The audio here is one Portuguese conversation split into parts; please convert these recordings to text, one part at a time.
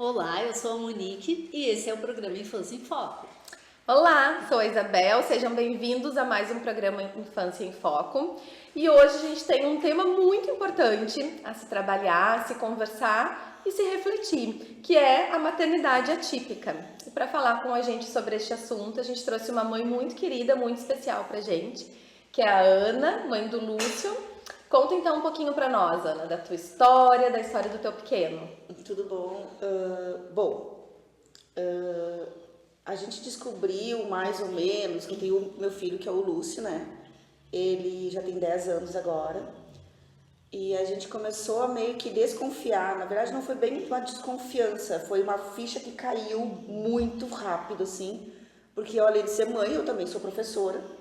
Olá, eu sou a Monique e esse é o programa Infância em Foco. Olá, sou a Isabel, sejam bem-vindos a mais um programa Infância em Foco. E hoje a gente tem um tema muito importante a se trabalhar, a se conversar e se refletir, que é a maternidade atípica. E para falar com a gente sobre este assunto, a gente trouxe uma mãe muito querida, muito especial pra gente, que é a Ana, mãe do Lúcio. Conta então um pouquinho pra nós, Ana, da tua história, da história do teu pequeno. Tudo bom? A gente descobriu mais ou menos que tem o meu filho, que é o Lúcio, né? Ele já tem 10 anos agora. E a gente começou a meio que desconfiar. Na verdade, não foi bem uma desconfiança, foi uma ficha que caiu muito rápido, assim. Porque, além de ser mãe, eu também sou professora.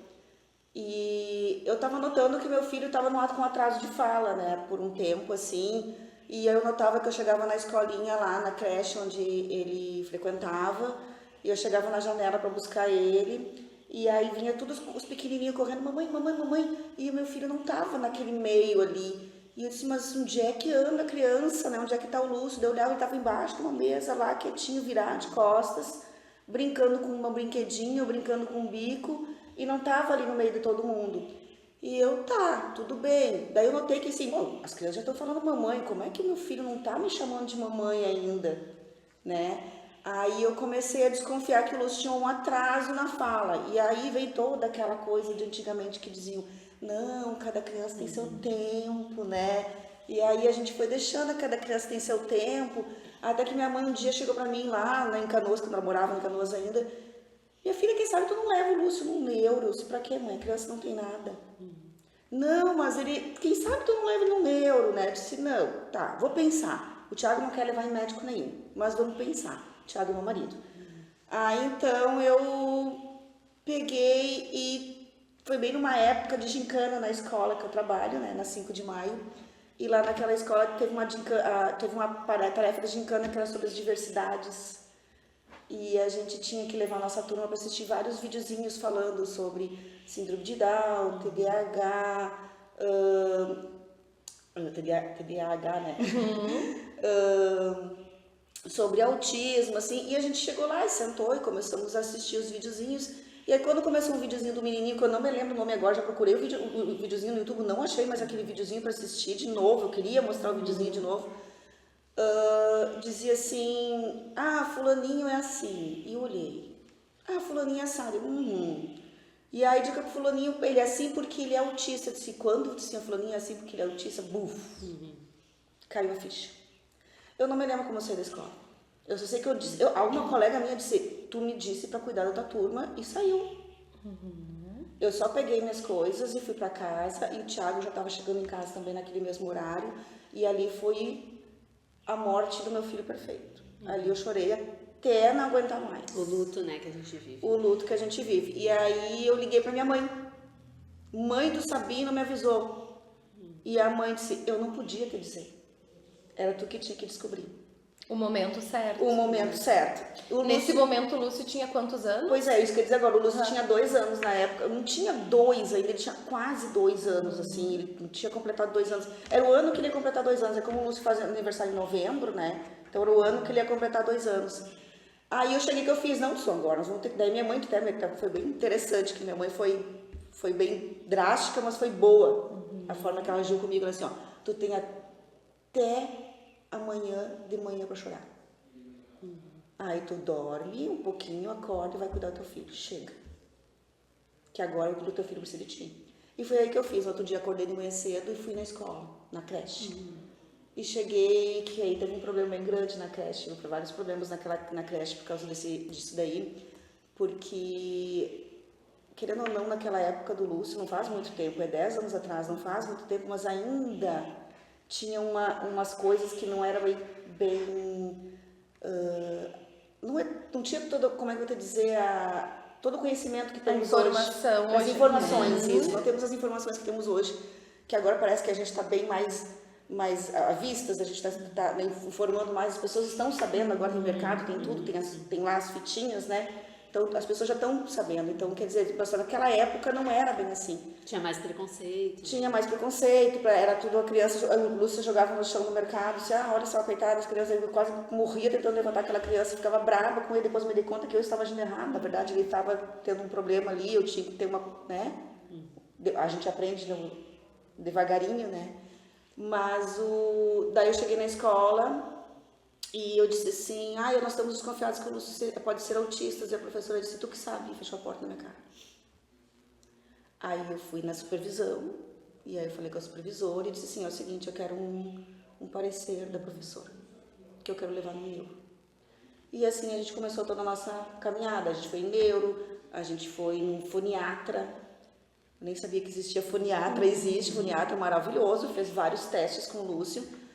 E eu tava notando que meu filho tava com atraso de fala, né? Por um tempo, assim. E eu notava que eu chegava na escolinha lá, na creche onde ele frequentava, e eu chegava na janela para buscar ele, e aí vinha todos os pequenininhos correndo, mamãe, mamãe, mamãe, e o meu filho não tava naquele meio ali. E eu disse, mas onde é que anda a criança, né? Onde é que tá o Lúcio? Daí eu olhava, ele tava embaixo de uma mesa lá, quietinho, virado de costas, brincando com um brinquedinho, brincando com um bico, e não tava ali no meio de todo mundo. E eu, tá, tudo bem. Daí eu notei que assim, bom, as crianças já estão falando mamãe, como é que meu filho não tá me chamando de mamãe ainda, né? Aí eu comecei a desconfiar que o Lúcio tinha um atraso na fala. E aí veio toda aquela coisa de antigamente que diziam, não, cada criança tem seu tempo, né? E aí a gente foi deixando, cada criança tem seu tempo, até que minha mãe um dia chegou pra mim lá em Canoas, quando ela morava em Canoas ainda, minha filha, quem sabe tu não leva o Lúcio num neuro? Pra quê, mãe? A criança não tem nada. Não, mas ele, quem sabe tu não leva ele num neuro, né? Eu disse, não, tá, vou pensar. O Thiago não quer levar em médico nenhum, mas vamos pensar. O Thiago é meu marido. Aí então eu peguei e foi bem numa época de gincana na escola que eu trabalho, né? Na 5 de maio. E lá naquela escola teve uma tarefa de gincana que era sobre as diversidades. E a gente tinha que levar a nossa turma para assistir vários videozinhos falando sobre síndrome de Down, TDAH, TDAH, né? Sobre autismo, assim. E a gente chegou lá e sentou e começamos a assistir os videozinhos. E aí quando começou um videozinho do menininho, que eu não me lembro o nome agora, já procurei o videozinho no YouTube, não achei mais aquele videozinho para assistir de novo, eu queria mostrar o videozinho de novo. Dizia assim, fulaninho é assim, e eu olhei, fulaninho é assado, e aí digo pro fulaninho, ele é assim porque ele é autista, eu disse, quando disse fulaninho é assim porque ele é autista, caiu a ficha. Eu não me lembro como eu saí da escola, eu só sei que eu disse, alguma colega minha disse, tu me disse pra cuidar da tua turma, e saiu. Eu só peguei minhas coisas e fui pra casa, e o Thiago já tava chegando em casa também naquele mesmo horário, e ali foi a morte do meu filho perfeito. Ali eu chorei até não aguentar mais. O luto, né, que a gente vive. O luto que a gente vive. E aí eu liguei pra minha mãe. Mãe do Sabino me avisou. E a mãe disse, eu não podia te dizer. Era tu que tinha que descobrir. O momento certo. O momento certo. Nesse momento o Lúcio tinha quantos anos? Pois é, isso que eu ia dizer agora. O Lúcio tinha 2 anos na época. Não tinha 2 ainda, ele tinha quase 2 anos, assim. Ele não tinha completado 2 anos. Era o ano que ele ia completar 2 anos. É como o Lúcio faz aniversário em novembro, né? Então era o ano que ele ia completar 2 anos. Aí eu cheguei que eu fiz, não só agora, nós vamos ter que... Daí minha mãe, que foi bem interessante, que minha mãe foi bem drástica, mas foi boa. A forma que ela agiu comigo, ela assim, ó, tu tem até amanhã de manhã pra chorar. Aí tu dorme um pouquinho, acorda e vai cuidar do teu filho. Chega. Que agora o teu filho precisa de ti. E foi aí que eu fiz. Outro dia acordei de manhã cedo e fui na escola, na creche. E cheguei, que aí teve um problema bem grande na creche. Tive vários problemas na creche por causa disso daí. Porque, querendo ou não, naquela época do Lúcio, não faz muito tempo, é 10 anos atrás, não faz muito tempo, mas ainda tinha umas coisas que não eram bem não tinha todo, como é que eu vou te dizer, todo o conhecimento que temos hoje. As informações, isso. Não temos as informações que temos hoje, que agora parece que a gente está bem mais à vista, a gente está informando mais, as pessoas estão sabendo, agora no mercado tem tudo, tem lá as fitinhas, né? Então, as pessoas já estão sabendo. Então, quer dizer, naquela época não era bem assim. Tinha mais preconceito. Tinha mais preconceito, era tudo a criança. A Lúcia jogava no chão no mercado, disse, olha só, coitada, as crianças. Eu quase morria tentando levantar aquela criança, ficava brava com ele. Depois me dei conta que eu estava agindo errado. Na verdade, ele estava tendo um problema ali, eu tinha que ter uma. Né? A gente aprende devagarinho, né? Mas daí eu cheguei na escola. E eu disse assim, nós estamos desconfiados que o Lúcio pode ser autista. E a professora disse, tu que sabe, e fechou a porta na minha cara. Aí eu fui na supervisão, e aí eu falei com a supervisora e disse assim, é o seguinte, eu quero um parecer da professora, que eu quero levar no neuro. E assim a gente começou toda a nossa caminhada, a gente foi em neuro, a gente foi em foniatra, eu nem sabia que existia foniatra, existe foniatra maravilhoso, fez vários testes com o Lúcio,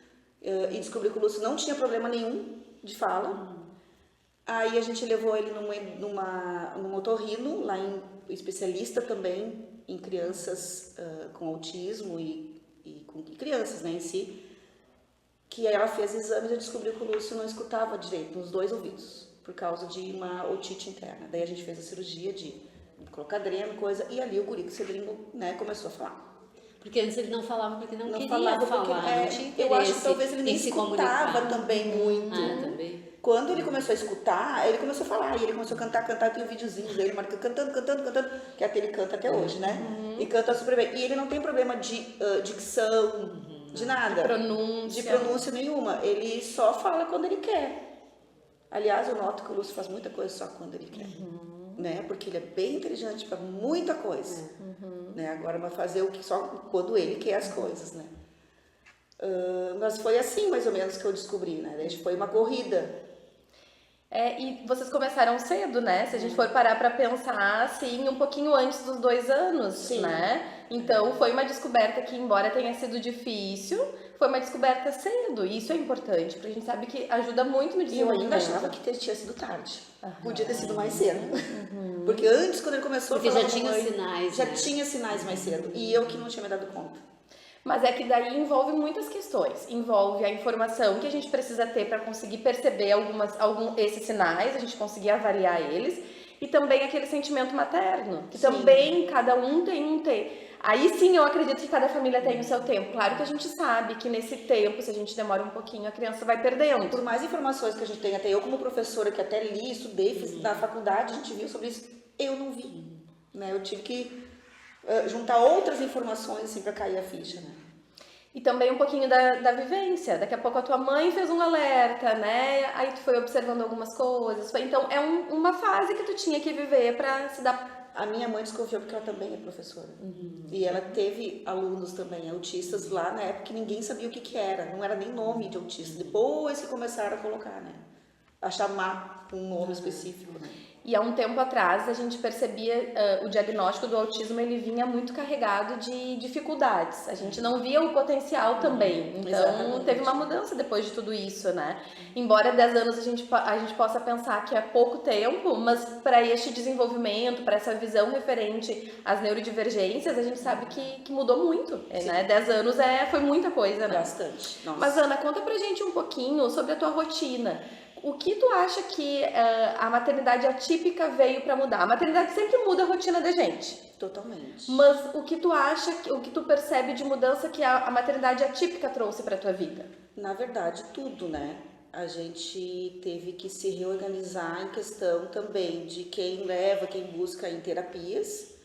e descobri que o Lúcio não tinha problema nenhum de fala. Aí a gente levou ele num otorrino, lá em especialista também em crianças com autismo e com crianças, né, em si. Que aí ela fez exames e descobriu que o Lúcio não escutava direito nos 2 ouvidos, por causa de uma otite interna. Daí a gente fez a cirurgia de colocar dreno, coisa, e ali o guri cedrinho, né, começou a falar. Porque antes ele não falava porque não queria falava falar, porque, não tinha interesse. eu acho que talvez ele nem se escutava comunicar. também muito. Também. Quando ele começou a escutar, ele começou a falar, e ele começou a cantar, tem um videozinho dele, cantando, que até ele canta até hoje, né? E canta super bem. E ele não tem problema de dicção, de nada. De pronúncia nenhuma. Ele só fala quando ele quer. Aliás, eu noto que o Lúcio faz muita coisa só quando ele quer. Né? Porque ele é bem inteligente para muita coisa. Né? Agora, vai fazer o que só quando ele quer as coisas, né? Mas foi assim, mais ou menos, que eu descobri, né? Foi uma corrida. E vocês começaram cedo, né? Se a gente for parar para pensar, assim, um pouquinho antes dos 2 anos, Sim. Né? Então, foi uma descoberta que, embora tenha sido difícil, foi uma descoberta cedo. E isso é importante, porque a gente sabe que ajuda muito no E eu desenvolvimento. ainda achava que tinha sido tarde. Podia ter sido mais cedo. Porque antes, quando ele começou Porque a falar já tinha sinais, já né? tinha sinais mais cedo. E eu que não tinha me dado conta. Mas é que daí envolve muitas questões. Envolve a informação que a gente precisa ter para conseguir perceber esses sinais, a gente conseguir avaliar eles. E também aquele sentimento materno, que também cada um tem um tempo. Aí sim eu acredito que cada família tem o seu tempo. Claro que a gente sabe que nesse tempo, se a gente demora um pouquinho, a criança vai perdendo. Por mais informações que a gente tem, até eu como professora, que até li, estudei, fiz na faculdade, a gente viu sobre isso, eu não vi. Né? Eu tive que juntar outras informações assim, para cair a ficha, né? E também um pouquinho da vivência. Daqui a pouco a tua mãe fez um alerta, né? Aí tu foi observando algumas coisas. Então é uma fase que tu tinha que viver para se dar. A minha mãe desconfiou porque ela também é professora. E ela teve alunos também autistas lá na época que ninguém sabia o que era. Não era nem nome de autista. Depois que começaram a colocar, né? A chamar com um nome específico, né? E há um tempo atrás a gente percebia o diagnóstico do autismo, ele vinha muito carregado de dificuldades. A gente não via o potencial também. Então Exatamente. teve uma mudança depois de tudo isso, né? Embora 10 anos a gente possa pensar que é pouco tempo, mas para este desenvolvimento, para essa visão referente às neurodivergências, a gente sabe que mudou muito, né? 10 anos foi muita coisa, né? Bastante. Nossa. Mas Ana, conta pra gente um pouquinho sobre a tua rotina. O que tu acha que a maternidade atípica veio para mudar? A maternidade sempre muda a rotina da gente. Totalmente. Mas o que tu acha, o que tu percebe de mudança que a maternidade atípica trouxe para tua vida? Na verdade, tudo, né? A gente teve que se reorganizar em questão também de quem leva, quem busca em terapias.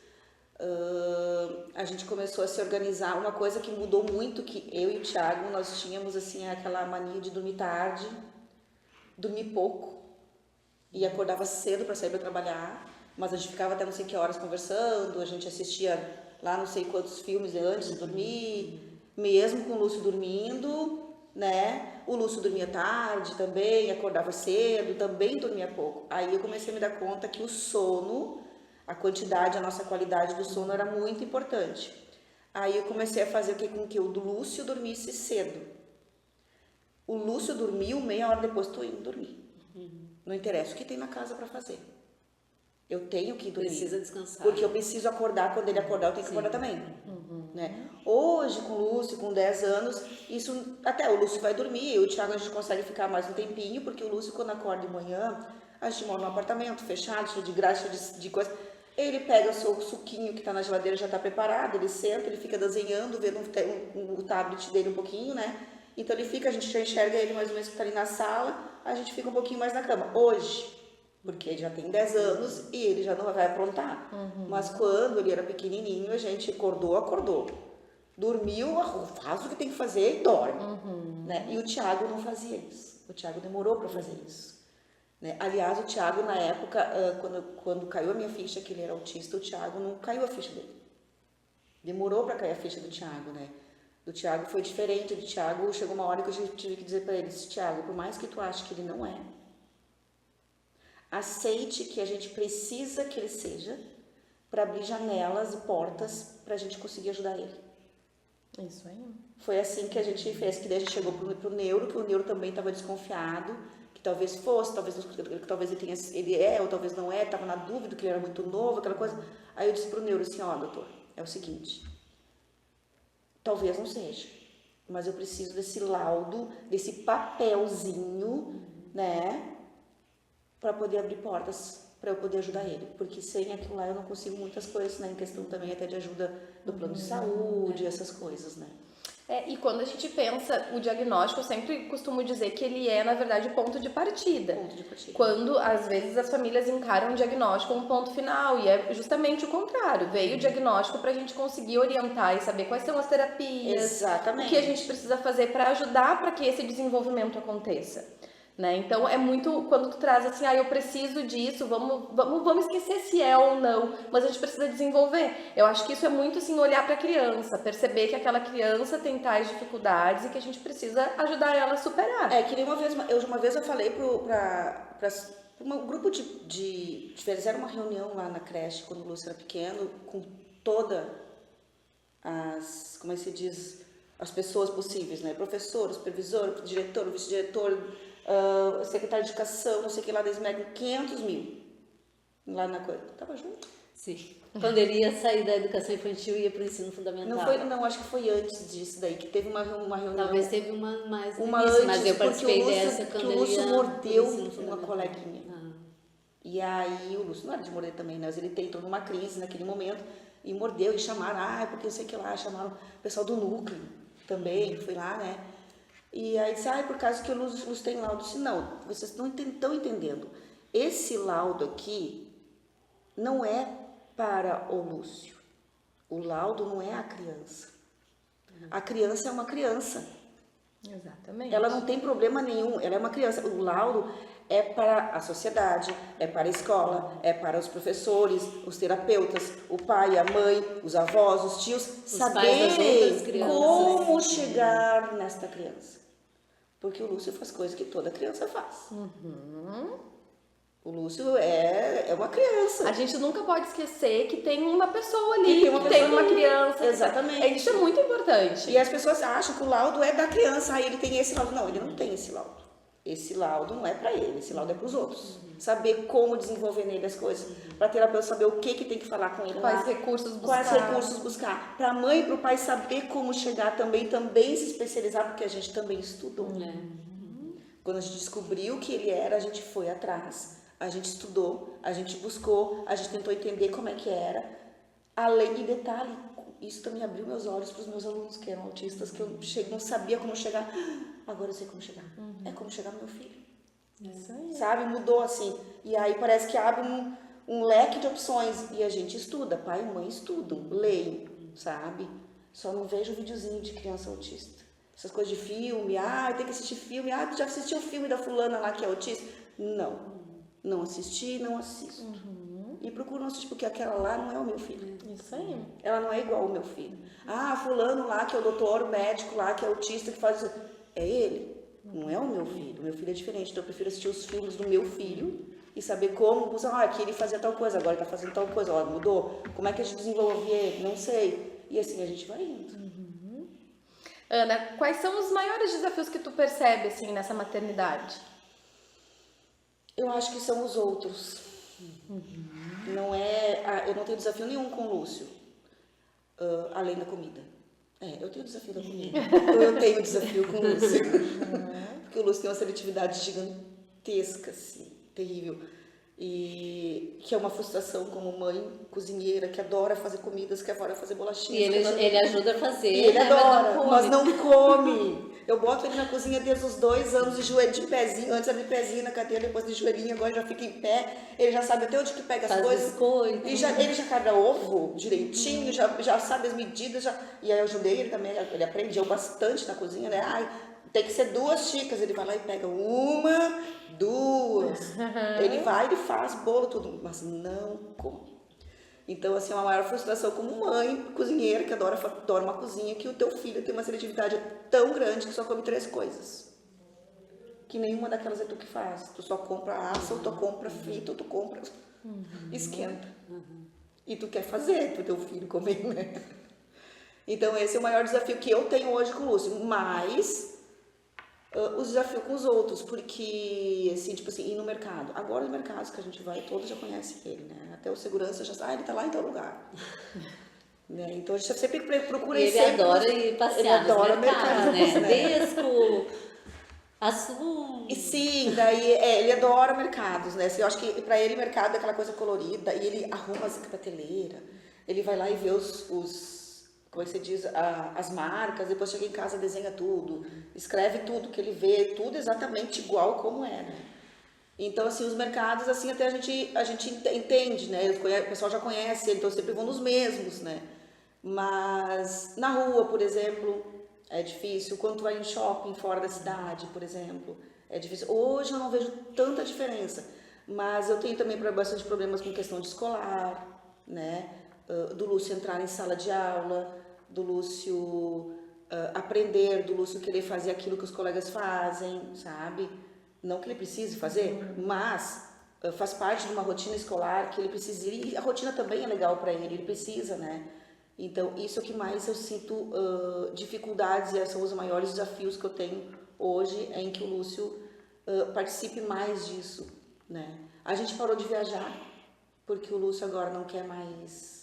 A gente começou a se organizar. Uma coisa que mudou muito, que eu e o Thiago, nós tínhamos assim aquela mania de dormir tarde, dormir pouco e acordava cedo para sair para trabalhar, mas a gente ficava até não sei que horas conversando, a gente assistia lá não sei quantos filmes antes de dormir, mesmo com o Lúcio dormindo, né? O Lúcio dormia tarde também, acordava cedo, também dormia pouco. Aí eu comecei a me dar conta que o sono, a quantidade, a nossa qualidade do sono era muito importante. Aí eu comecei a fazer com que o do Lúcio dormisse cedo. O Lúcio dormiu, meia hora depois estou indo dormir. Não interessa o que tem na casa para fazer. Eu tenho que dormir. Precisa descansar. Porque eu preciso acordar, quando ele acordar eu tenho que acordar também. Né? Hoje, com o Lúcio, com 10 anos, isso até o Lúcio vai dormir, eu e o Thiago a gente consegue ficar mais um tempinho, porque o Lúcio quando acorda de manhã, A gente mora num apartamento fechado, cheio de graxa, de coisa. Ele pega o seu suquinho que tá na geladeira, já tá preparado, ele senta, ele fica desenhando, vendo o tablet dele um pouquinho, né? Então ele fica, a gente já enxerga ele mais ou menos que tá ali na sala, a gente fica um pouquinho mais na cama. Hoje, porque ele já tem 10 anos e ele já não vai aprontar. Mas quando ele era pequenininho, a gente acordou. Dormiu, faz o que tem que fazer e dorme. Né? E o Thiago não fazia isso. O Thiago demorou para fazer isso. Né? Aliás, o Thiago, na época, quando caiu a minha ficha que ele era autista, o Thiago não caiu a ficha dele. Demorou para cair a ficha do Thiago, né? Do Thiago foi diferente. Do Thiago, chegou uma hora que eu tive que dizer para ele, Thiago, por mais que tu ache que ele não é, aceite que a gente precisa que ele seja para abrir janelas e portas para a gente conseguir ajudar ele. Isso aí. Foi assim que a gente fez, que daí a gente chegou pro neuro, que o neuro também estava desconfiado, que talvez fosse, talvez ele é, ou talvez não é, estava na dúvida que ele era muito novo, aquela coisa. Aí eu disse pro neuro assim, ó, doutor, é o seguinte, talvez não seja, mas eu preciso desse laudo, desse papelzinho, né, para poder abrir portas, para eu poder ajudar ele, porque sem aquilo lá eu não consigo muitas coisas, né, em questão também até de ajuda do plano de saúde, essas coisas, né. E quando a gente pensa o diagnóstico, eu sempre costumo dizer que ele é, na verdade, o ponto de partida. Ponto de partida. Quando, às vezes, as famílias encaram o diagnóstico como ponto final, e é justamente o contrário. Veio o diagnóstico para a gente conseguir orientar e saber quais são as terapias, Exatamente. o que a gente precisa fazer para ajudar para que esse desenvolvimento aconteça. Né? Então é muito quando tu traz assim, eu preciso disso, vamos esquecer se é ou não, mas a gente precisa desenvolver. Eu acho que isso é muito assim, olhar para a criança, perceber que aquela criança tem tais dificuldades e que a gente precisa ajudar ela a superar. Que nem uma vez eu falei para um grupo fizeram uma reunião lá na creche quando o Lúcio era pequeno, com toda as, como é que se diz, as pessoas possíveis, né? Professor, supervisor, diretor, vice-diretor, secretário de educação, não sei o que lá da SMEC, 500 mil lá na coisa. Tava junto? Sim. Quando ele ia sair da educação infantil e ia para o ensino fundamental. Não, acho que foi antes disso daí, que teve uma reunião. Talvez teve uma mais uma início, antes, mas eu participei dessa quando o Lúcio ele ia mordeu pro ensino uma fundamental. coleguinha. E aí o Lúcio não era de morder também, né? Mas ele entrou numa crise naquele momento e mordeu e chamaram, porque eu sei que lá, chamaram o pessoal do núcleo também, fui lá, né? E aí disse, por causa que o Lúcio tem laudo. Eu disse, não, vocês não estão entendendo. Esse laudo aqui não é para o Lúcio. O laudo não é a criança. A criança é uma criança. Exatamente. Ela não tem problema nenhum, ela é uma criança. O laudo é para a sociedade, é para a escola, é para os professores, os terapeutas, o pai, a mãe, os avós, os tios, saberem como chegar nesta criança. Porque o Lúcio faz coisas que toda criança faz. O Lúcio é uma criança. A gente nunca pode esquecer que tem uma pessoa ali, que tem uma criança. Exatamente. Isso é muito importante. E as pessoas acham que o laudo é da criança, aí ele tem esse laudo. Não, ele não tem esse laudo. Esse laudo não é para ele, esse laudo é para os outros. Saber como desenvolver nele as coisas. Para terapeuta saber o que tem que falar com ele. Quais recursos buscar. Quais recursos buscar. Para a mãe e para o pai saber como chegar também se especializar, porque a gente também estudou. Quando a gente descobriu que ele era, a gente foi atrás. A gente estudou, a gente buscou, a gente tentou entender como é que era. Além de detalhe, isso também abriu meus olhos para os meus alunos que eram autistas, que eu não sabia como chegar. Agora eu sei como chegar. É como chegar no meu filho. Isso aí. Sabe? Mudou assim. E aí parece que abre um leque de opções. E a gente estuda, pai e mãe estudam, leem, sabe? Só não vejo videozinho de criança autista. Essas coisas de filme, tem que assistir filme, tu já assistiu o filme da fulana lá que é autista? Não assisti, não assisto. E procuro não assistir, porque aquela lá não é o meu filho. Isso aí. Ela não é igual ao meu filho. Fulano lá, que é o doutor, o médico lá, que é autista, que faz isso. É ele. Não é o meu filho. O meu filho é diferente. Então eu prefiro assistir os filmes do meu filho e saber como usar. Aqui ele fazia tal coisa, agora ele tá fazendo tal coisa. Mudou. Como é que a gente desenvolve ele? Não sei. E assim a gente vai indo. Ana, quais são os maiores desafios que tu percebe, assim, nessa maternidade? Eu acho que são os outros. Não eu não tenho desafio nenhum com o Lúcio, além da comida. Eu tenho desafio da comida. Eu tenho desafio com o Lúcio. Porque o Lúcio tem uma seletividade gigantesca, assim. terrível. E que é uma frustração como mãe cozinheira, que adora fazer comidas, que adora fazer E bolachinhas. ele ajuda a fazer, E ele né, adora, mas mas não come. Eu boto ele na cozinha desde os 2 anos, de joelho, de pezinho. Antes era de pezinho na cadeira, depois de joelhinho, agora já fica em pé. Ele já sabe até onde que pega as faz coisas. biscoito. E ele já quebra ovo direitinho, já sabe as medidas. E aí eu ajudei ele também, ele aprendeu bastante na cozinha, né? Ai, tem que ser 2 xícaras. Ele vai lá e pega 1, 2. Ele vai, ele faz bolo, tudo, mas não come. Então, assim, é uma maior frustração como mãe, cozinheira, que adora uma cozinha, que o teu filho tem uma seletividade tão grande que só come 3 coisas. Que nenhuma daquelas é tu que faz. Tu só compra assa, ou tu compra frita, ou tu compra esquenta. E tu quer fazer pro teu filho comer, né? Então, esse é o maior desafio que eu tenho hoje com o Lúcio. Mas o desafio com os outros, porque, assim, tipo assim, ir no mercado. Agora os mercados que a gente vai, todos já conhecem ele, né? Até o segurança já sabe, ele tá lá em tal lugar. Né? Então a gente sempre procura Ele sempre... adora ir passear ele adora nos mercados, mercados, né? Desco, Açu. E sim, daí ele adora mercados, né? Assim, eu acho que pra ele mercado é aquela coisa colorida, e ele arruma as prateleiras, ele vai lá e vê como é que se diz, as marcas, depois chega em casa, desenha tudo, escreve tudo que ele vê, tudo exatamente igual como é, né? Então, assim, os mercados, assim, até a gente entende, né? O pessoal já conhece, então sempre vão nos mesmos, né? Mas na rua, por exemplo, é difícil. Quando tu vai em shopping fora da cidade, por exemplo, é difícil. Hoje eu não vejo tanta diferença, mas eu tenho também bastante problemas com questão de escolar, né? Do Lúcio entrar em sala de aula, do Lúcio aprender, do Lúcio querer fazer aquilo que os colegas fazem, sabe? Não que ele precise fazer, mas faz parte de uma rotina escolar que ele precisa ir, e a rotina também é legal para ele precisa, né? Então, isso é o que mais eu sinto dificuldades, e são os maiores desafios que eu tenho hoje, é em que o Lúcio participe mais disso, né? A gente parou de viajar, porque o Lúcio agora não quer mais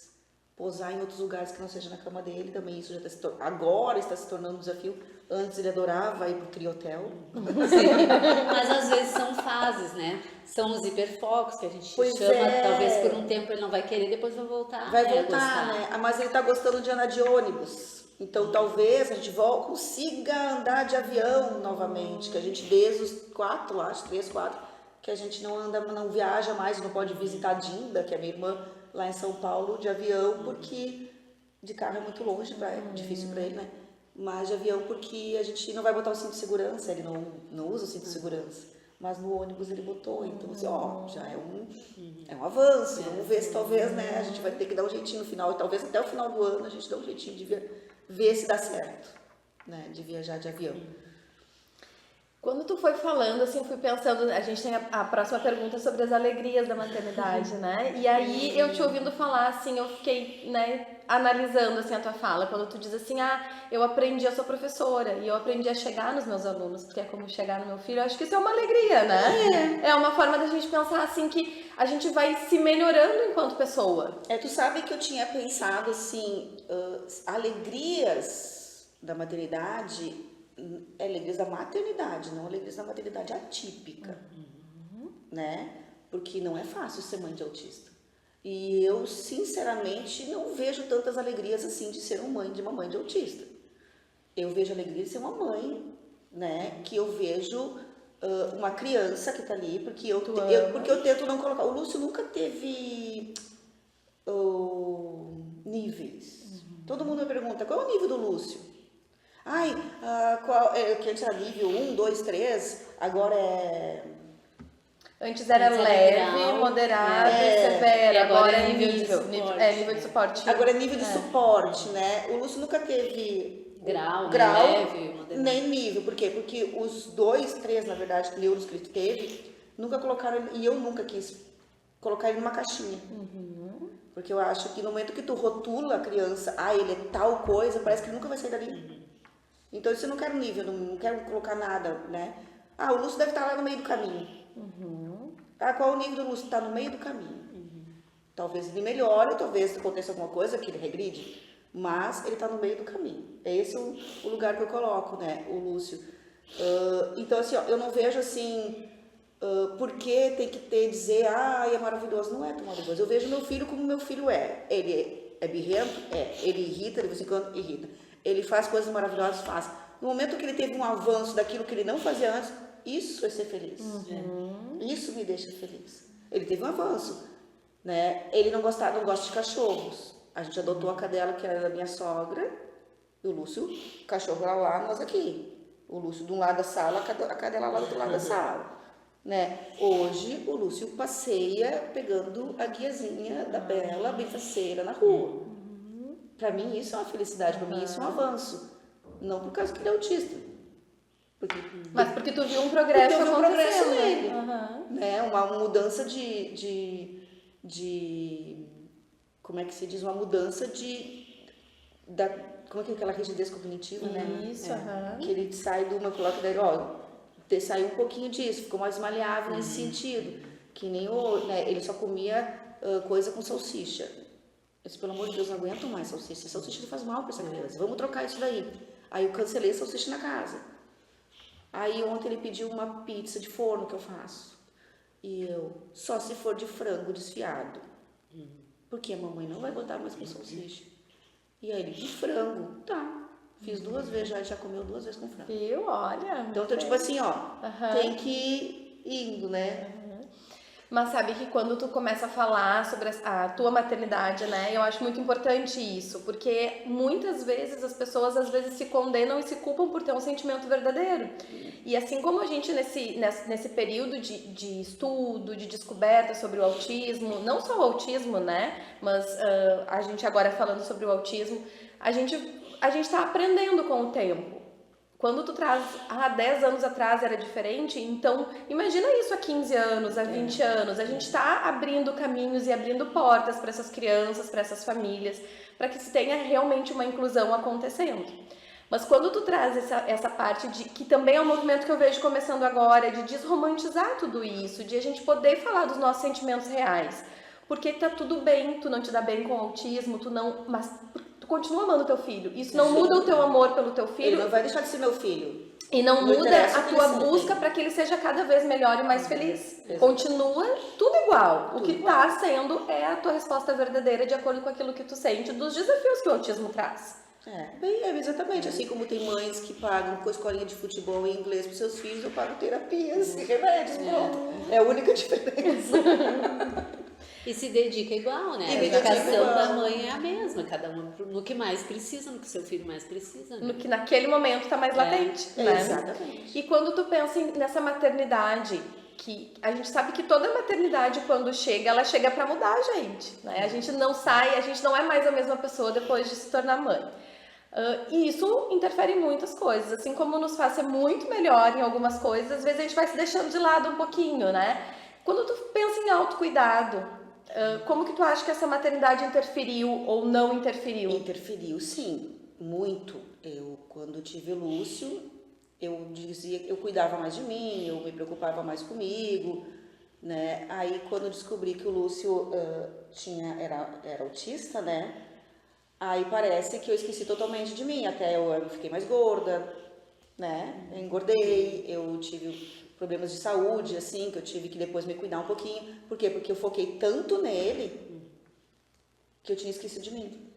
posar em outros lugares que não seja na cama dele, também isso já agora está se tornando um desafio. Antes ele adorava ir pro Criotel. Mas às vezes são fases, né? São os hiperfocos que a gente chama, talvez por um tempo ele não vai querer, depois vai voltar. Vai voltar, né? Mas ele tá gostando de andar de ônibus. Então talvez a gente consiga andar de avião novamente, que a gente desde os 4, acho, 3, 4, que a gente não anda, não viaja mais, não pode visitar a Dinda, que é minha irmã, lá em São Paulo, de avião, porque de carro é muito longe, é difícil para ele, né? Mas de avião porque a gente não vai botar o cinto de segurança, ele não usa o cinto de segurança. Mas no ônibus ele botou, então assim, já é um avanço. Vamos ver se talvez, né, a gente vai ter que dar um jeitinho no final, e talvez até o final do ano a gente dá um jeitinho de ver se dá certo, né, de viajar de avião. Quando tu foi falando, assim, eu fui pensando, a gente tem a próxima pergunta sobre as alegrias da maternidade, né? E aí, eu te ouvindo falar, assim, eu fiquei, né, analisando, assim, a tua fala, quando tu diz assim, eu aprendi, eu sou professora, e eu aprendi a chegar nos meus alunos, porque é como chegar no meu filho, eu acho que isso é uma alegria, né? É uma forma da gente pensar, assim, que a gente vai se melhorando enquanto pessoa. Tu sabe que eu tinha pensado, assim, alegrias da maternidade... alegrias da maternidade, não alegrias da maternidade atípica, né? Porque não é fácil ser mãe de autista. E eu, sinceramente, não vejo tantas alegrias assim de ser uma mãe de autista. Eu vejo alegria de ser uma mãe, né? Que eu vejo uma criança que tá ali, porque eu tento não colocar... O Lúcio nunca teve níveis. Todo mundo me pergunta, qual é o nível do Lúcio? Que antes era nível 1, 2, 3, agora é... Antes era leve, grau, moderado e severo, agora é nível de suporte. nível de suporte. Agora é nível de suporte, né? O Lúcio nunca teve grau leve, moderado. Nem nível. Por quê? Porque os 2, 3, na verdade, neuros que ele teve, nunca colocaram, e eu nunca quis colocar ele numa caixinha. Porque eu acho que no momento que tu rotula a criança, ele é tal coisa, parece que ele nunca vai sair dali. Então, isso eu não quero nível, não quero colocar nada, né? O Lúcio deve estar lá no meio do caminho. Qual é o nível do Lúcio? Está no meio do caminho. Talvez ele melhore, talvez aconteça alguma coisa que ele regride, mas ele está no meio do caminho. É esse o lugar que eu coloco, né? O Lúcio. Então, assim, eu não vejo, assim, porque tem que dizer, é maravilhoso. Não é tão maravilhoso. Eu vejo meu filho como meu filho é. Ele é birrento? É. Ele irrita, de vez em quando irrita. Ele faz coisas maravilhosas? Faz. No momento que ele teve um avanço daquilo que ele não fazia antes, isso é ser feliz. Isso me deixa feliz. Ele teve um avanço, né? Ele não gosta de cachorros. A gente adotou a cadela, que era da minha sogra, e o Lúcio, o cachorro lá, nós aqui. O Lúcio de um lado da sala, a cadela lá do outro lado da sala. Né? Hoje, o Lúcio passeia pegando a guiazinha da Bela, bem faceira, na rua. Para mim, isso é uma felicidade, para mim, isso é um avanço. Não por causa que ele é autista. Mas porque tu viu um progresso acontecendo. Progresso nele. Uhum. Né? Uma mudança de... Como é que se diz? Uma mudança como é que é aquela rigidez cognitiva, né? Isso, Que ele sai do meu coloque daí, saiu um pouquinho disso, ficou mais maleável nesse sentido. Que nem né? Ele só comia coisa com salsicha. Eu disse, pelo amor de Deus, não aguento mais salsicha. Salsicha faz mal para essa criança. Vamos trocar isso daí. Aí eu cancelei a salsicha na casa. Aí ontem ele pediu uma pizza de forno que eu faço. E eu, só se for de frango desfiado. Porque a mamãe não vai botar mais com salsicha. E aí ele, de frango. Tá. Fiz 2 vezes, já comeu 2 vezes com frango. Viu? Olha. Então, tipo assim, tem que ir indo, né? Mas sabe que quando tu começa a falar sobre a tua maternidade, né, eu acho muito importante isso, porque muitas vezes as pessoas às vezes se condenam e se culpam por ter um sentimento verdadeiro. E assim como a gente nesse período de estudo, de descoberta sobre o autismo, não só o autismo, né, mas a gente agora falando sobre o autismo, a gente está aprendendo com o tempo. Quando tu traz, 10 anos atrás era diferente, então imagina isso há 15 anos, há 20 anos. A gente está abrindo caminhos e abrindo portas para essas crianças, para essas famílias, para que se tenha realmente uma inclusão acontecendo. Mas quando tu traz essa parte que também é um movimento que eu vejo começando agora, de desromantizar tudo isso, de a gente poder falar dos nossos sentimentos reais. Porque tá tudo bem, tu não te dá bem com o autismo, mas tu continua amando teu filho. Isso não muda o teu amor pelo teu filho. Ele não vai deixar de ser meu filho. E não muda a tua busca para que ele seja cada vez melhor e mais feliz. Continua tudo igual. O que tá sendo é a tua resposta verdadeira de acordo com aquilo que tu sente, dos desafios que o autismo traz. Exatamente. Assim como tem mães que pagam com escolinha de futebol em inglês para seus filhos, eu pago terapias e remédios. Pronto. É a única diferença. E se dedica igual, né? A dedicação da mãe é a mesma, cada uma no que mais precisa, no que seu filho mais precisa. Né? No que naquele momento está mais latente, né? Exatamente. E quando tu pensa nessa maternidade, que a gente sabe que toda maternidade, quando chega, ela chega para mudar a gente, né? A gente não sai, a gente não é mais a mesma pessoa depois de se tornar mãe. E isso interfere em muitas coisas, assim como nos faz ser muito melhor em algumas coisas, às vezes a gente vai se deixando de lado um pouquinho, né? Quando tu pensa em autocuidado, como que tu acha que essa maternidade interferiu ou não interferiu? Interferiu, sim, muito. Eu, quando tive o Lúcio, eu cuidava mais de mim, eu me preocupava mais comigo, né? Aí, quando eu descobri que o Lúcio era autista, né? Aí parece que eu esqueci totalmente de mim, até eu fiquei mais gorda, né? Eu engordei, eu tive problemas de saúde, assim, que eu tive que depois me cuidar um pouquinho. Por quê? Porque eu foquei tanto nele que eu tinha esquecido de mim.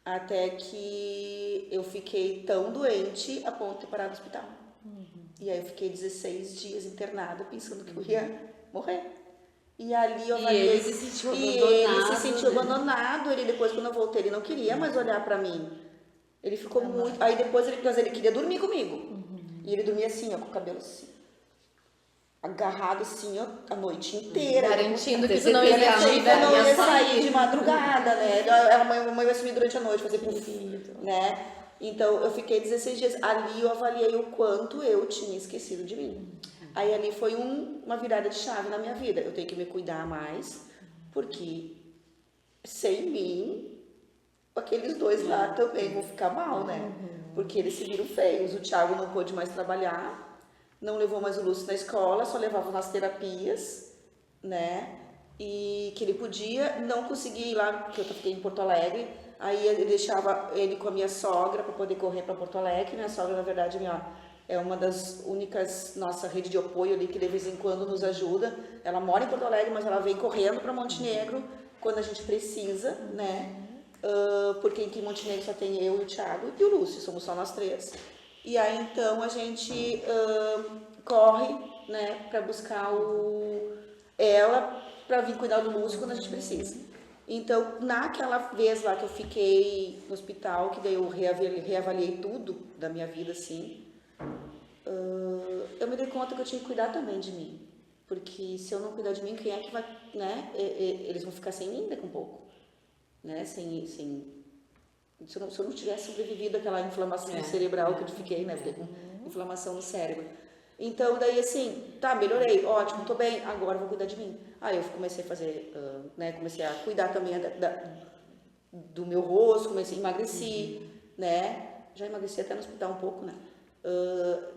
Até que eu fiquei tão doente a ponto de parar no hospital. E aí eu fiquei 16 dias internada pensando que eu ia morrer. E ali eu avaliei. E ele se sentiu abandonado. Ele se sentiu abandonado. Ele depois, quando eu voltei, ele não queria mais olhar pra mim. Ele ficou muito... Aí depois ele queria dormir comigo. E ele dormia assim, ó, com o cabelo assim. Agarrado assim, ó, a noite inteira. Garantindo que tu não ia sair de madrugada, né? A mãe vai sumir durante a noite, fazer né? Então, eu fiquei 16 dias. Ali eu avaliei o quanto eu tinha esquecido de mim. Aí ali foi uma virada de chave na minha vida. Eu tenho que me cuidar mais, porque sem mim, aqueles 2 lá também vão ficar mal, né? Porque eles se viram feios. O Thiago não pôde mais trabalhar. Não levou mais o Lúcio na escola, só levava nas terapias, né? E que ele podia, não conseguia ir lá, porque eu fiquei em Porto Alegre. Aí ele deixava ele com a minha sogra para poder correr para Porto Alegre. Minha sogra, na verdade, é uma das únicas, nossa rede de apoio ali que de vez em quando nos ajuda. Ela mora em Porto Alegre, mas ela vem correndo para Montenegro quando a gente precisa, né? Porque aqui em Montenegro só tem eu e o Thiago e o Lúcio, somos só nós 3. E aí então a gente corre, né, para buscar ela para vir cuidar do Lúcio quando a gente precisa. Então, naquela vez lá que eu fiquei no hospital, que daí eu reavaliei tudo da minha vida, assim, eu me dei conta que eu tinha que cuidar também de mim. Porque se eu não cuidar de mim, quem é que vai, né? Eles vão ficar sem mim daqui a um pouco, né? Se eu não tivesse sobrevivido àquela inflamação cerebral que eu fiquei, né? Fiquei com inflamação no cérebro. Então, daí assim, tá, melhorei, ótimo, tô bem, agora eu vou cuidar de mim. Aí eu comecei a fazer, né? Comecei a cuidar também do meu rosto, comecei a emagrecer, né? Já emagreci até no hospital um pouco, né?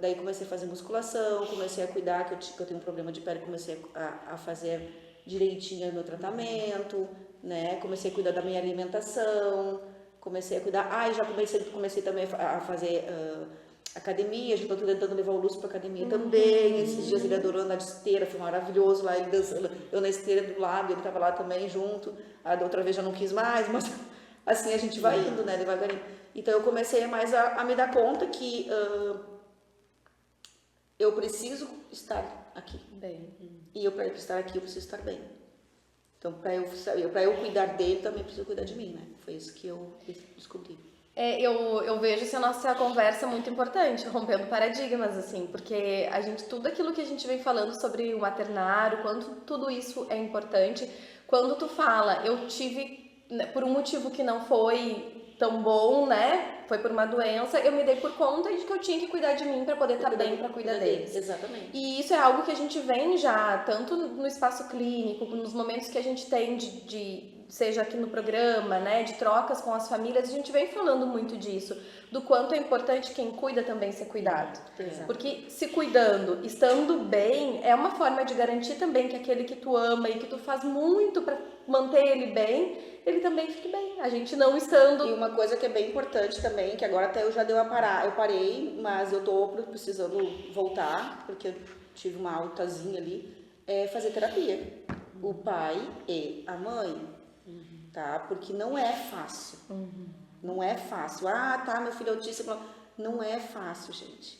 Daí comecei a fazer musculação, comecei a cuidar, que eu tenho um problema de pele, comecei a fazer direitinho o meu tratamento, né? Comecei a cuidar da minha alimentação, comecei a cuidar... já comecei também a fazer academia, já estou tentando levar o Lúcio para academia também. Esses dias ele adorou andar de esteira, foi maravilhoso lá, ele dançando, eu na esteira do lado, ele estava lá também junto. Da outra vez já não quis mais, mas assim a gente vai indo, né, devagarinho. Então eu comecei mais a me dar conta que eu preciso estar aqui. Bem. E para estar aqui eu preciso estar bem. Então para eu cuidar dele também preciso cuidar de mim, né? Foi isso que eu descobri. Eu vejo essa nossa conversa muito importante, rompendo paradigmas, assim, porque tudo aquilo que a gente vem falando sobre o maternário, quanto tudo isso é importante, quando tu fala, eu tive, por um motivo que não foi tão bom, né, foi por uma doença, eu me dei por conta de que eu tinha que cuidar de mim para poder estar bem para cuidar deles. Exatamente. E isso é algo que a gente vem já, tanto no espaço clínico, nos momentos que a gente tem seja aqui no programa, né, de trocas com as famílias, a gente vem falando muito disso, do quanto é importante quem cuida também ser cuidado. Exato. Porque se cuidando, estando bem, é uma forma de garantir também que aquele que tu ama e que tu faz muito para manter ele bem, ele também fique bem. A gente não estando... E uma coisa que é bem importante também, que agora até eu já dei eu parei, mas eu tô precisando voltar, porque eu tive uma altazinha ali, é fazer terapia. O pai e a mãe. Tá? Porque não é fácil. Não é fácil. Tá, meu filho é autista. Não é fácil, gente.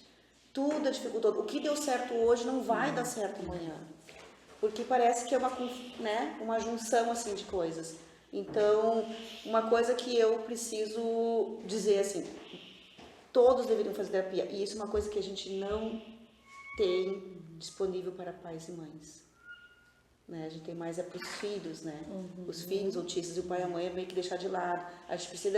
Tudo é dificultoso. O que deu certo hoje não vai dar certo amanhã. Porque parece que é uma junção assim de coisas. Então, uma coisa que eu preciso dizer assim, todos deveriam fazer terapia. E isso é uma coisa que a gente não tem disponível para pais e mães. Né? A gente tem mais para os filhos, né? Os filhos autistas e o pai e a mãe é meio que deixar de lado. A gente precisa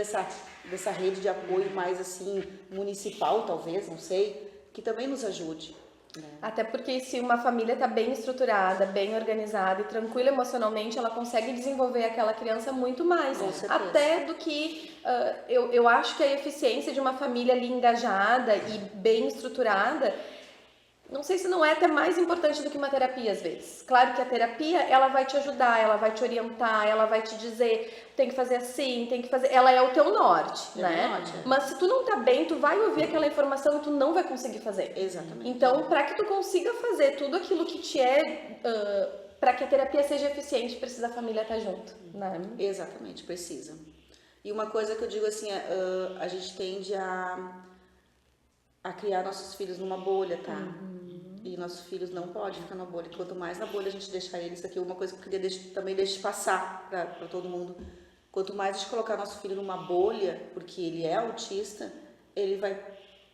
dessa rede de apoio mais assim, municipal talvez, não sei, que também nos ajude. Né? Até porque se uma família está bem estruturada, bem organizada e tranquila emocionalmente, ela consegue desenvolver aquela criança muito mais. Até do que eu acho que a eficiência de uma família ali engajada e bem estruturada, não sei se não é até mais importante do que uma terapia às vezes. Claro que a terapia, ela vai te ajudar, ela vai te orientar, ela vai te dizer, tem que fazer assim, tem que fazer... Ela é o teu norte, né? Mas se tu não tá bem, tu vai ouvir aquela informação e tu não vai conseguir fazer. Exatamente. Então, para que tu consiga fazer tudo aquilo que te para que a terapia seja eficiente, precisa a família estar junto, né? Exatamente, precisa. E uma coisa que eu digo assim, a gente tende a criar nossos filhos numa bolha, tá? E nossos filhos não podem ficar na bolha. Quanto mais na bolha a gente deixar eles, aqui uma coisa que eu queria também deixar passar para todo mundo. Quanto mais a gente colocar nosso filho numa bolha, porque ele é autista, ele vai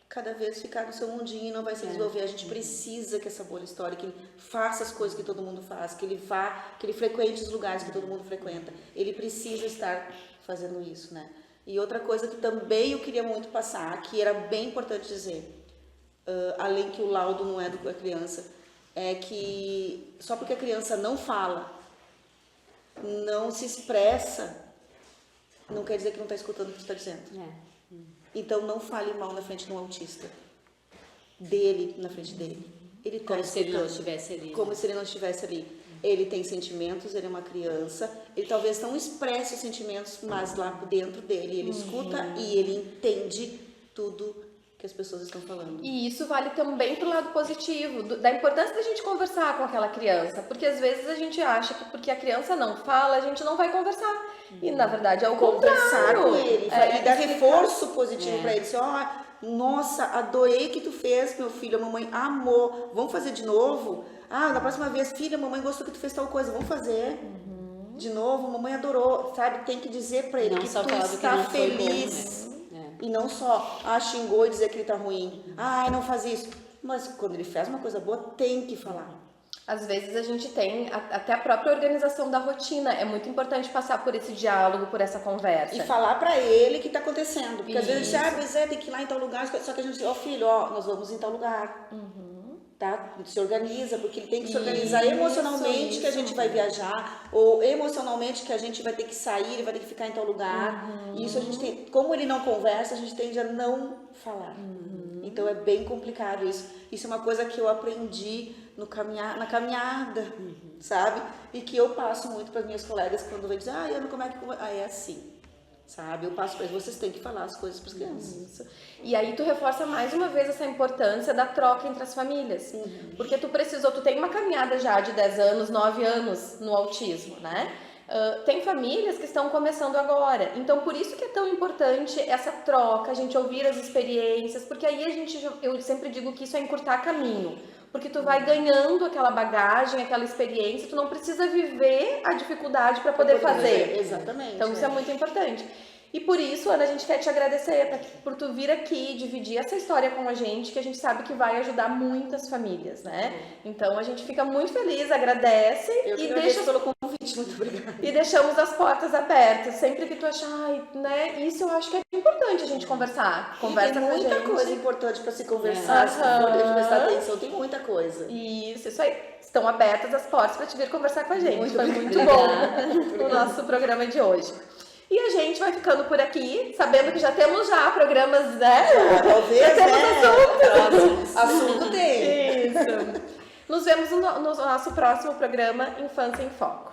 cada vez ficar no seu mundinho e não vai se desenvolver. A gente precisa que essa bolha estoure, que ele faça as coisas que todo mundo faz, que ele frequente os lugares que todo mundo frequenta. Ele precisa estar fazendo isso, né? E outra coisa que também eu queria muito passar, que era bem importante dizer, além que o laudo não é da criança, é que só porque a criança não fala, não se expressa, não quer dizer que não está escutando o que tu está dizendo. Então não fale mal na frente de um autista, na frente dele. Ele está escutando. Se ele não estivesse ali. Como se ele não estivesse ali. Ele tem sentimentos, ele é uma criança, ele talvez não expresse os sentimentos, mas lá dentro dele ele escuta e ele entende tudo que as pessoas estão falando. E isso vale também pro lado positivo, da importância da gente conversar com aquela criança, porque às vezes a gente acha que porque a criança não fala, a gente não vai conversar. E na verdade é o Conversar contrário. com ele, e dar reforço positivo pra ele. Assim, ó, nossa, adorei que tu fez, meu filho, a mamãe amou, vamos fazer de novo? Ah, na próxima vez, filha, a mamãe gostou que tu fez tal coisa, vamos fazer de novo, a mamãe adorou, sabe? Tem que dizer pra ele Não que só tu falar do que está não foi bom, feliz. né? E não só, xingou e dizer que ele tá ruim. Ai, não faz isso. Mas quando ele faz uma coisa boa, tem que falar. Às vezes a gente tem até a própria organização da rotina. É muito importante passar por esse diálogo, por essa conversa. E falar pra ele o que tá acontecendo. Porque às vezes a gente Isso. pois é, tem que ir lá em tal lugar. Só que a gente diz, filho, nós vamos em tal lugar. Tá? Se organiza, porque ele tem que se organizar emocionalmente que a gente vai viajar, ou emocionalmente que a gente vai ter que sair, ele vai ter que ficar em tal lugar. E isso a gente tem, como ele não conversa, a gente tende a não falar. Então é bem complicado isso. Isso é uma coisa que eu aprendi na caminhada, sabe? E que eu passo muito para as minhas colegas quando vem dizer, Ana, como é que... é assim. Sabe? Eu passo para eles, vocês têm que falar as coisas para as crianças. Isso. E aí tu reforça mais uma vez essa importância da troca entre as famílias. Porque tu tem uma caminhada já de 10 anos, 9 anos no autismo, né? Tem famílias que estão começando agora. Então, por isso que é tão importante essa troca, a gente ouvir as experiências, porque aí eu sempre digo que isso é encurtar caminho. Porque tu vai ganhando aquela bagagem, aquela experiência, tu não precisa viver a dificuldade para poder fazer. Exatamente. Então isso é muito importante. E por isso, Ana, a gente quer te agradecer por tu vir aqui, dividir essa história com a gente, que a gente sabe que vai ajudar muitas famílias, né? Então a gente fica muito feliz, agradece e deixa pelo convite, muito obrigada. E deixamos as portas abertas, sempre que tu achar, né? Isso eu acho que é importante a gente conversar. Conversa tem com a muita gente. coisa importante para se conversar, se for prestar atenção, tem muita coisa. Isso aí. Estão abertas as portas para te vir conversar com a gente. Foi muito Obrigada. bom o nosso programa de hoje. E a gente vai ficando por aqui, sabendo que já temos programas, né? Talvez, já temos assunto tem. Isso. Nos vemos no nosso próximo programa Infância em Foco.